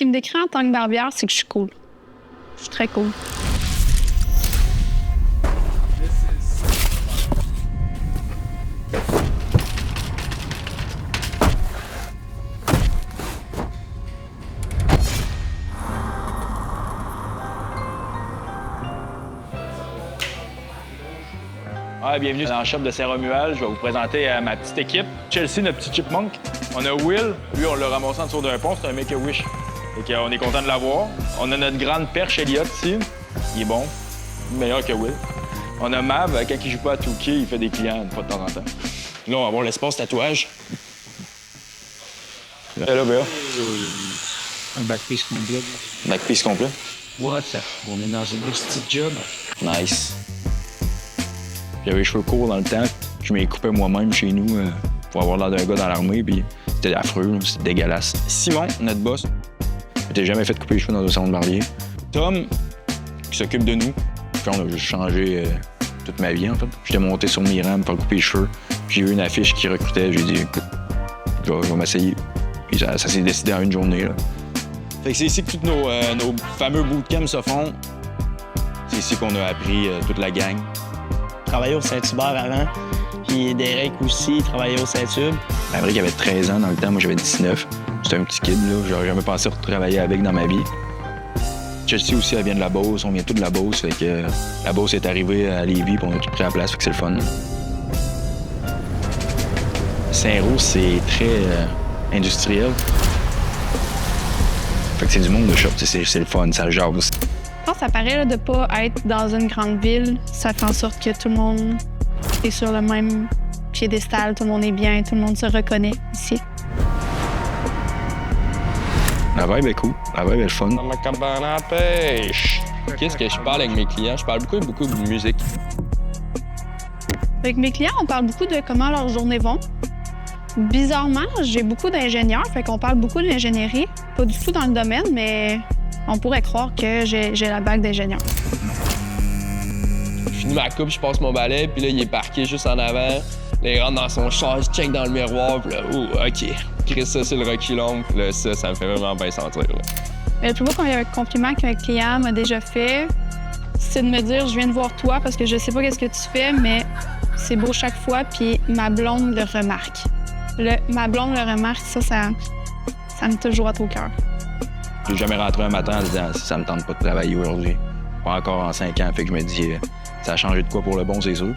qui me décrit en tant que barbière, c'est que je suis cool. Je suis très cool. Ouais, bienvenue dans le shop de Saint-Romuald. Je vais vous présenter ma petite équipe. Chelsea, notre petit chipmunk. On a Will. Lui, on l'a ramassé en dessous d'un pont. C'est un Make-A-Wish. Fait qu'on est content de l'avoir. On a notre grande perche Elliot ici. Il est bon. Meilleur que Will. On a Mav. Quand il joue pas à Touquet, il fait des clients une fois de temps en temps. Là, on va avoir l'espace tatouage. Là, Béa. Un backpiece complet. Backpiece complet. What? On est dans une petite job. Nice. J'avais les cheveux courts dans le temps. Je m'y coupais moi-même chez nous pour avoir l'air d'un gars dans l'armée. Puis c'était affreux, c'était dégueulasse. Simon, notre boss, n'était jamais fait couper les cheveux dans un salon de barbier. Tom, qui s'occupe de nous. Puis on a juste changé toute ma vie, en fait. J'étais monté sur Miram pour faire couper les cheveux. J'ai vu une affiche qui recrutait. J'ai dit, écoute, je vais m'essayer. Puis ça s'est décidé en une journée, là. Fait que c'est ici que tous nos fameux bootcamps se font. C'est ici qu'on a appris toute la gang. Je travaillais au Saint-Hubert avant, puis Derek aussi, il travaillait au Saint-Hubert. Maverick avait 13 ans dans le temps, moi j'avais 19. C'était un petit kid, là. J'aurais jamais pensé retravailler avec dans ma vie. Chelsea aussi, elle vient de la Beauce, on vient tous de la Beauce, fait que la Beauce est arrivée à Lévis, puis on a tout pris la place, fait que c'est le fun. Saint-Roch, c'est très industriel. Fait que c'est du monde de shop, c'est le fun, ça jase. Je pense que ça paraît là, de ne pas être dans une grande ville. Ça fait en sorte que tout le monde est sur le même piédestal, tout le monde est bien, tout le monde se reconnaît ici. La vibe est cool, la vibe est le fun. Dans ma cabane à pêche. Qu'est-ce que je parle avec mes clients? Je parle beaucoup de musique. Avec mes clients, on parle beaucoup de comment leurs journées vont. Bizarrement, j'ai beaucoup d'ingénieurs, fait qu'on parle beaucoup d'ingénierie. Pas du tout dans le domaine, mais on pourrait croire que j'ai la bague d'ingénieur. Je finis ma coupe, je passe mon balai, puis là, il est parqué juste en avant. Là, il rentre dans son char, il check dans le miroir, puis là, OK. Chris, ça, c'est le reculon. Puis là, ça me fait vraiment bien sentir. Là. Mais le plus beau compliment qu'un client m'a déjà fait, c'est de me dire « Je viens de voir toi parce que je sais pas qu'est-ce que tu fais, mais c'est beau chaque fois, puis ma blonde le remarque. » Ma blonde le remarque, ça me touche droit au cœur. J'ai jamais rentré un matin en disant « Ça me tente pas de travailler aujourd'hui. » Pas encore en 5 ans, fait que je me dis « Ça a changé de quoi pour le bon, c'est sûr. »